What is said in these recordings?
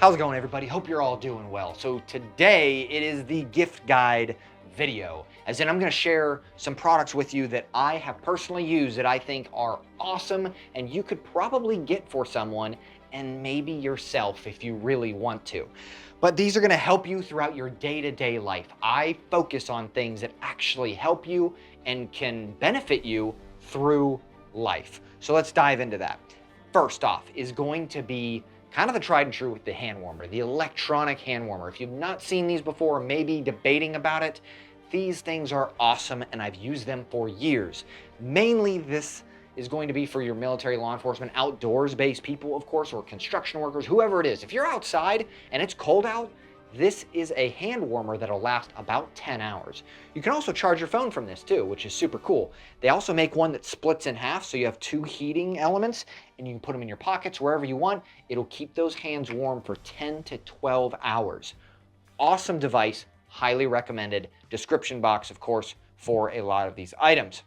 How's it going, everybody? Hope you're all doing well. So today it is the gift guide video, as in I'm going to share some products with you that I have personally used that I think are awesome and you could probably get for someone and maybe yourself if you really want to. But these are going to help you throughout your day-to-day life. I focus on things that actually help you and can benefit you through life. So let's dive into that. First off is going to be kind of the tried and true with the hand warmer, the electronic hand warmer. If you've not seen these before, maybe debating about it, these things are awesome and I've used them for years. Mainly this is going to be for your military, law enforcement, outdoors-based people, of course, or construction workers, whoever it is. If you're outside and it's cold out, this is a hand warmer that'll last about 10 hours. You can also charge your phone from this too, which is super cool. They also make one that splits in half, so you have two heating elements and you can put them in your pockets wherever you want. It'll keep those hands warm for 10 to 12 hours. Awesome device, highly recommended. Description box, of course, for a lot of these items.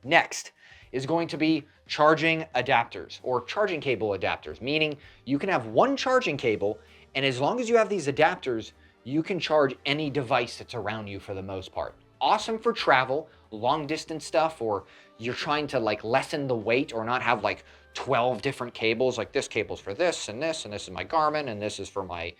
Next is going to be charging adapters or charging cable adapters, meaning you can have one charging cable, and as long as you have these adapters, you can charge any device that's around you for the most part. Awesome for travel, long distance stuff, or you're trying to like lessen the weight or not have like 12 different cables, like this cable's for this, and this is my Garmin, and this is for my,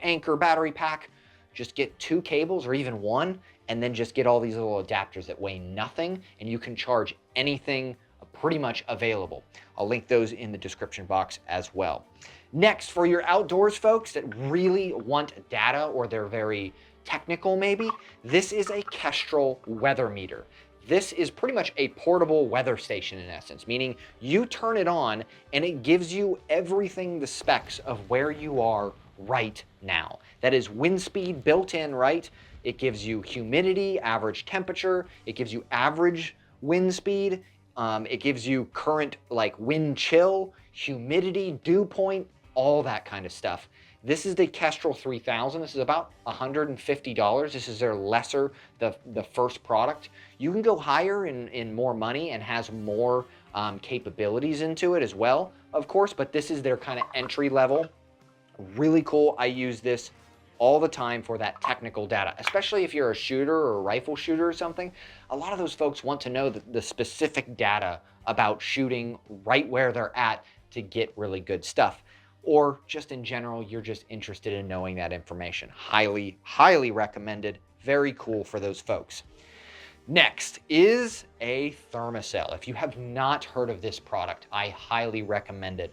Anchor battery pack. Just get two cables or even one, and then just get all these little adapters that weigh nothing, and you can charge anything pretty much available. I'll link those in the description box as well. Next, for your outdoors folks that really want data or they're very technical maybe, this is a Kestrel weather meter. This is pretty much a portable weather station in essence, meaning you turn it on and it gives you everything, the specs of where you are right now. That is wind speed built in, right? It gives you humidity, average temperature, it gives you average wind speed, it gives you current like wind chill, humidity, dew point, all that kind of stuff. This is the Kestrel 3000. This is about $150. This is their lesser, the first product. You can go higher in more money and has more capabilities into it as well, of course, but this is their kind of entry level. Really cool. I use this all the time for that technical data, especially if you're a shooter or a rifle shooter or something. A lot of those folks want to know the specific data about shooting right where they're at to get really good stuff. Or just in general, you're just interested in knowing that information. Highly, highly recommended. Very cool for those folks. Next is a Thermacell. If you have not heard of this product, I highly recommend it.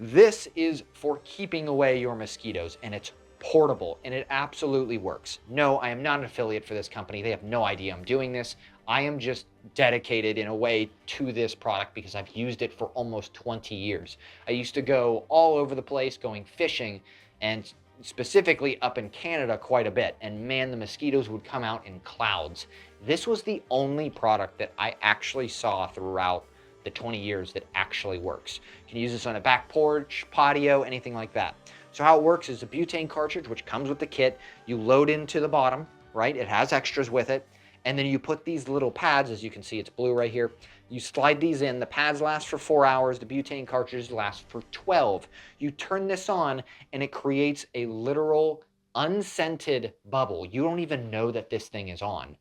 This is for keeping away your mosquitoes, and it's portable, and it absolutely works. No, I am not an affiliate for this company. They have no idea I'm doing this. I am just dedicated in a way to this product because I've used it for almost 20 years. I used to go all over the place going fishing, and specifically up in Canada quite a bit, and man, the mosquitoes would come out in clouds. This was the only product that I actually saw throughout the 20 years that actually works. You can use this on a back porch, patio, anything like that. So how it works is a butane cartridge, which comes with the kit, you load into the bottom, right? It has extras with it. And then you put these little pads, as you can see, it's blue right here. You slide these in, the pads last for 4 hours, the butane cartridges last for 12. You turn this on and it creates a literal unscented bubble. You don't even know that this thing is on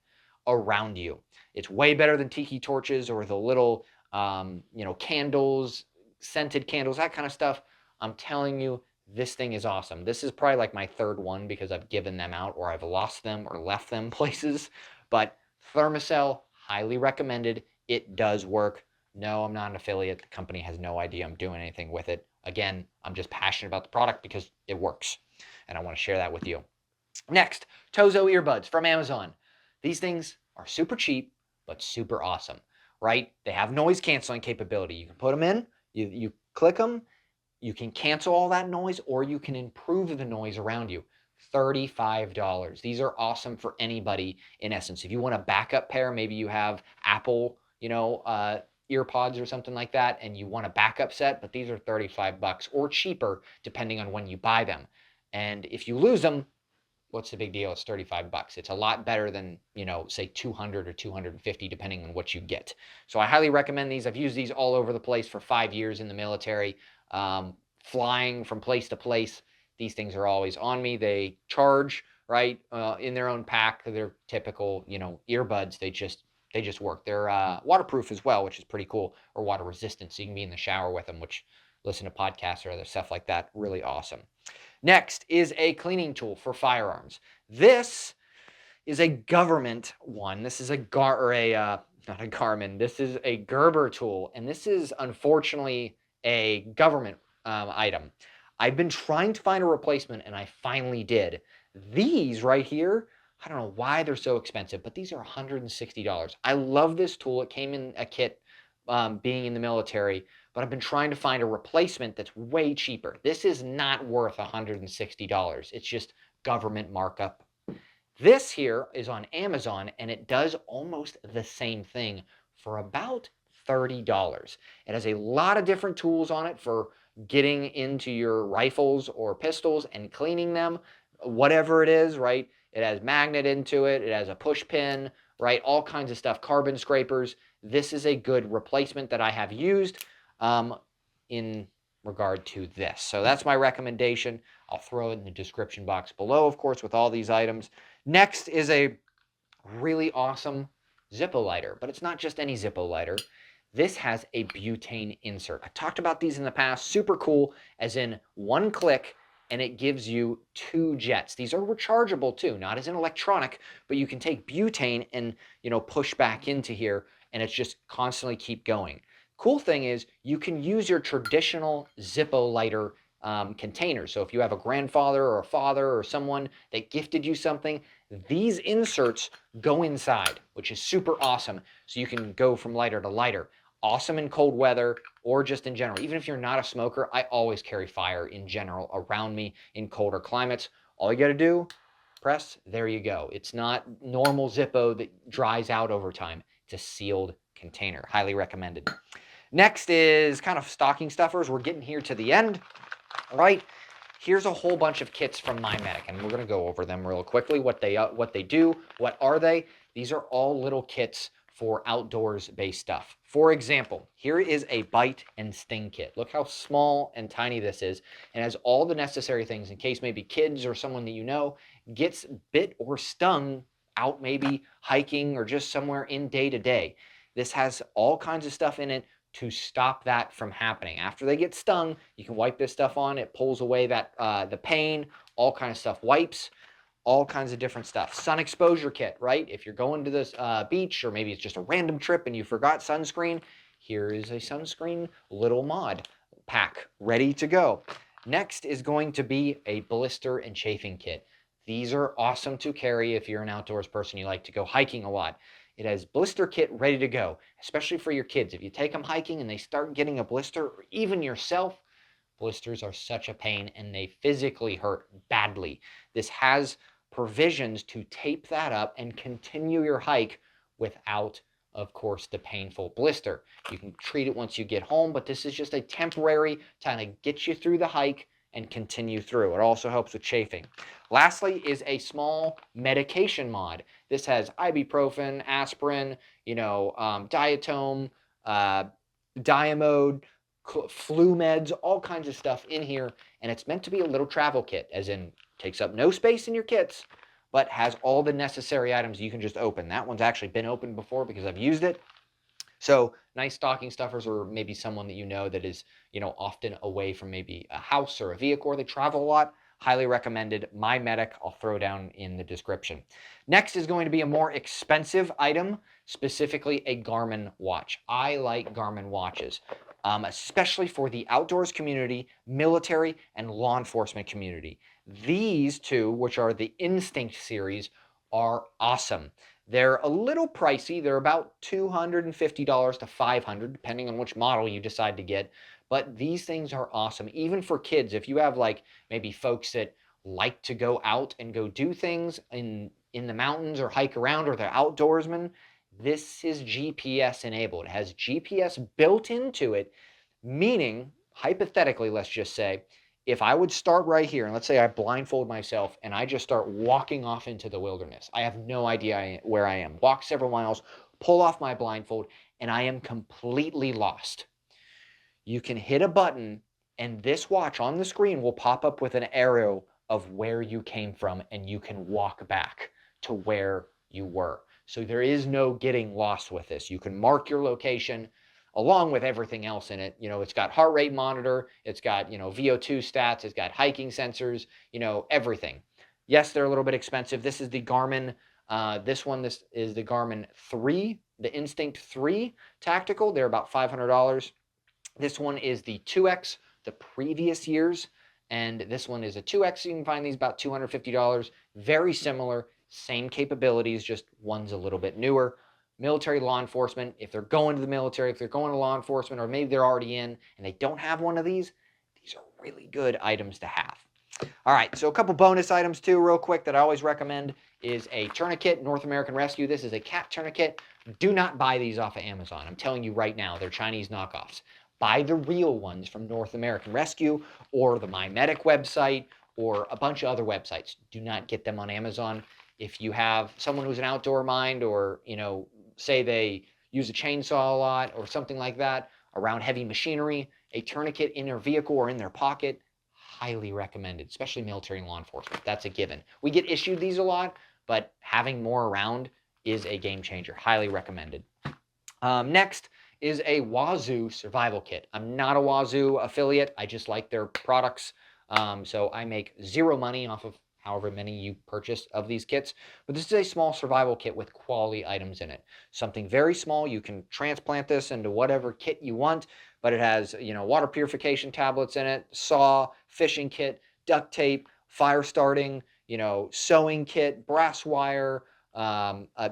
around you. It's way better than tiki torches or the little, candles, scented candles, that kind of stuff. I'm telling you, this thing is awesome. This is probably like my third one because I've given them out or I've lost them or left them places. But Thermacell, highly recommended. It does work. No, I'm not an affiliate. The company has no idea I'm doing anything with it. Again, I'm just passionate about the product because it works. And I want to share that with you. Next, Tozo Earbuds from Amazon. These things are super cheap, but super awesome, right? They have noise canceling capability. You can put them in, you click them, you can cancel all that noise, or you can improve the noise around you. $35. These are awesome for anybody in essence. If you want a backup pair, maybe you have Apple, earpods or something like that, and you want a backup set, but these are 35 bucks or cheaper depending on when you buy them. And if you lose them, what's the big deal? It's 35 bucks. It's a lot better than, say 200 or 250 depending on what you get. So I highly recommend these. I've used these all over the place for 5 years in the military, flying from place to place. These things are always on me. They charge, right, in their own pack. They're typical, earbuds. They just work. They're waterproof as well, which is pretty cool, or water resistant, so you can be in the shower with them, which listen to podcasts or other stuff like that. Really awesome. Next is a cleaning tool for firearms. This is a government one. This is not a Garmin. This is a Gerber tool, and this is unfortunately a government item. I've been trying to find a replacement, and I finally did. These right here, I don't know why they're so expensive, but these are $160. I love this tool. It came in a kit being in the military, but I've been trying to find a replacement that's way cheaper. This is not worth $160. It's just government markup. This here is on Amazon, and it does almost the same thing for about $30. It has a lot of different tools on it for getting into your rifles or pistols and cleaning them, whatever it is, right? It has magnet into it. It has a push pin, right? All kinds of stuff, carbon scrapers. This is a good replacement that I have used in regard to this. So that's my recommendation. I'll throw it in the description box below, of course, with all these items. Next is a really awesome Zippo lighter, but it's not just any Zippo lighter. This has a butane insert. I talked about these in the past. Super cool, as in one click, and it gives you 2 jets. These are rechargeable too, not as an electronic, but you can take butane and push back into here, and it's just constantly keep going. Cool thing is you can use your traditional Zippo lighter container. So if you have a grandfather or a father or someone that gifted you something, these inserts go inside, which is super awesome. So you can go from lighter to lighter. Awesome in cold weather or just in general. Even if you're not a smoker, I always carry fire in general around me in colder climates. All you got to do, press, there you go. It's not normal Zippo that dries out over time. It's a sealed container. Highly recommended. Next is kind of stocking stuffers. We're getting here to the end. All right, here's a whole bunch of kits from MyMedic, and we're going to go over them real quickly, what they do, what are they. These are all little kits for outdoors-based stuff. For example, here is a bite and sting kit. Look how small and tiny this is, and has all the necessary things in case maybe kids or someone that you know gets bit or stung out maybe hiking or just somewhere in day-to-day. This has all kinds of stuff in it to stop that from happening. After they get stung, you can wipe this stuff on. It pulls away that the pain, all kinds of stuff. Wipes, all kinds of different stuff. Sun exposure kit, right? If you're going to this beach, or maybe it's just a random trip and you forgot sunscreen, here is a sunscreen little mod pack ready to go. Next is going to be a blister and chafing kit. These are awesome to carry if you're an outdoors person, you like to go hiking a lot. It has blister kit ready to go, especially for your kids. If you take them hiking and they start getting a blister, or even yourself, blisters are such a pain and they physically hurt badly. This has provisions to tape that up and continue your hike without, of course, the painful blister. You can treat it once you get home, but this is just a temporary kind of get you through the hike and continue through. It also helps with chafing. Lastly is a small medication mod. This has ibuprofen, aspirin, diatome, diamode, flu meds, all kinds of stuff in here, and it's meant to be a little travel kit, as in takes up no space in your kits, but has all the necessary items you can just open. That one's actually been opened before because I've used it. So nice stocking stuffers, or maybe someone that you know that is, often away from maybe a house or a vehicle, or they travel a lot. Highly recommended. MyMedic, I'll throw down in the description. Next is going to be a more expensive item, specifically a Garmin watch. I like Garmin watches, especially for the outdoors community, military, and law enforcement community. These two, which are the Instinct series, are awesome. They're a little pricey. They're about $250 to $500, depending on which model you decide to get. But these things are awesome, even for kids. If you have maybe folks that like to go out and go do things in the mountains or hike around, or they're outdoorsmen, this is GPS enabled. It has GPS built into it, meaning, hypothetically, let's just say, if I would start right here, and let's say I blindfold myself and I just start walking off into the wilderness. I have no idea where I am. Walk several miles, pull off my blindfold, and I am completely lost. You can hit a button And this watch on the screen will pop up with an arrow of where you came from, and you can walk back to where you were. So there is no getting lost with this. You can mark your location along with everything else in it. You know, it's got heart rate monitor, it's got, you know, VO2 stats, it's got hiking sensors, you know, everything. Yes, they're a little bit expensive. This is the Garmin, this is the Garmin 3, the Instinct 3 Tactical. They're about $500. This one is the 2X, the previous years, and this one is a 2X. You can find these about $250. Very similar, same capabilities, just one's a little bit newer. Military, law enforcement, if they're going to the military, if they're going to law enforcement, or maybe they're already in and they don't have one of these are really good items to have. All right, so a couple bonus items too, real quick, that I always recommend is a tourniquet, North American Rescue. This is a cat tourniquet. Do not buy these off of Amazon. I'm telling you right now, they're Chinese knockoffs. Buy the real ones from North American Rescue or the MyMedic website or a bunch of other websites. Do not get them on Amazon. If you have someone who's an outdoor mind, or, you know, say they use a chainsaw a lot or something like that around heavy machinery, a tourniquet in their vehicle or in their pocket, highly recommended, especially military and law enforcement. That's a given. We get issued these a lot, but having more around is a game changer. Highly recommended. Next is a Wazoo Survival Kit. I'm not a Wazoo affiliate. I just like their products. So I make zero money off of however many you purchase of these kits. But this is a small survival kit with quality items in it. Something very small. You can transplant this into whatever kit you want, but it has, you know, water purification tablets in it, saw, fishing kit, duct tape, fire starting, you know, sewing kit, brass wire, a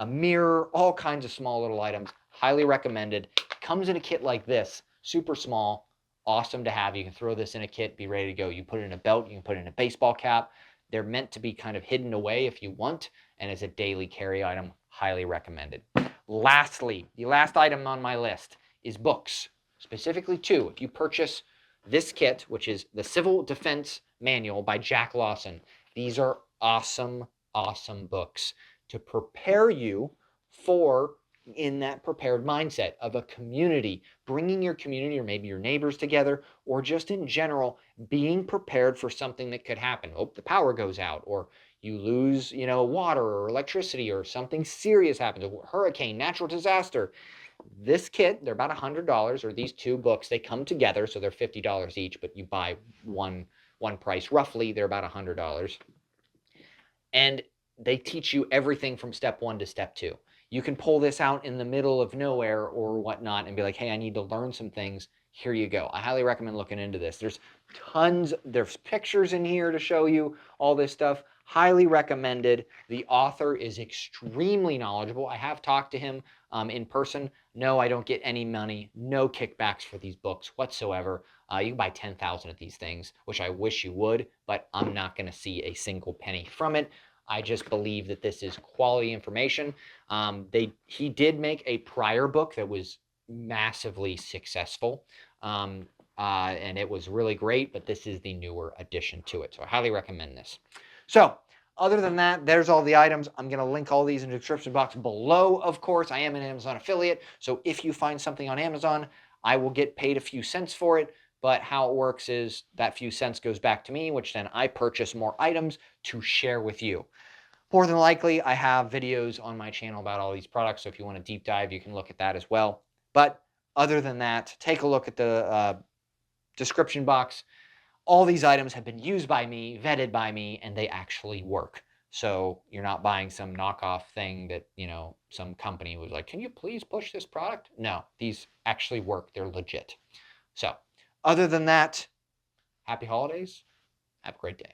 mirror, all kinds of small little items. Highly recommended. Comes in a kit like this, super small. Awesome to have. You can throw this in a kit, be ready to go. You put it in a belt, you can put it in a baseball cap. They're meant to be kind of hidden away if you want, and as a daily carry item, highly recommended. Lastly, the last item on my list is books, specifically two. If you purchase this kit, which is the Civil Defense Manual by Jack Lawson, these are awesome, awesome books to prepare you for in that prepared mindset of a community, bringing your community or maybe your neighbors together, or just in general, being prepared for something that could happen. Oh, the power goes out, or you lose, you know, water or electricity, or something serious happens, a hurricane, natural disaster. This kit, they're about $100, or these two books, they come together, so they're $50 each, but you buy one price roughly, they're about $100. And they teach you everything from step 1 to step 2. You can pull this out in the middle of nowhere or whatnot and be like, hey, I need to learn some things. Here you go. I highly recommend looking into this. There's pictures in here to show you all this stuff. Highly recommended. The author is extremely knowledgeable. I have talked to him in person. No, I don't get any money. No kickbacks for these books whatsoever. You can buy 10,000 of these things, which I wish you would, but I'm not going to see a single penny from it. I just believe that this is quality information. He did make a prior book that was massively successful, and it was really great, but this is the newer addition to it. So I highly recommend this. So other than that, there's all the items. I'm going to link all these in the description box below, of course. I am an Amazon affiliate, so if you find something on Amazon, I will get paid a few cents for it. But how it works is that few cents goes back to me, which then I purchase more items to share with you. More than likely, I have videos on my channel about all these products, so if you want to deep dive, you can look at that as well. But other than that, take a look at the description box. All these items have been used by me, vetted by me, and they actually work. So you're not buying some knockoff thing that, you know, some company was like, can you please push this product? No, these actually work. They're legit. So other than that, happy holidays. Have a great day.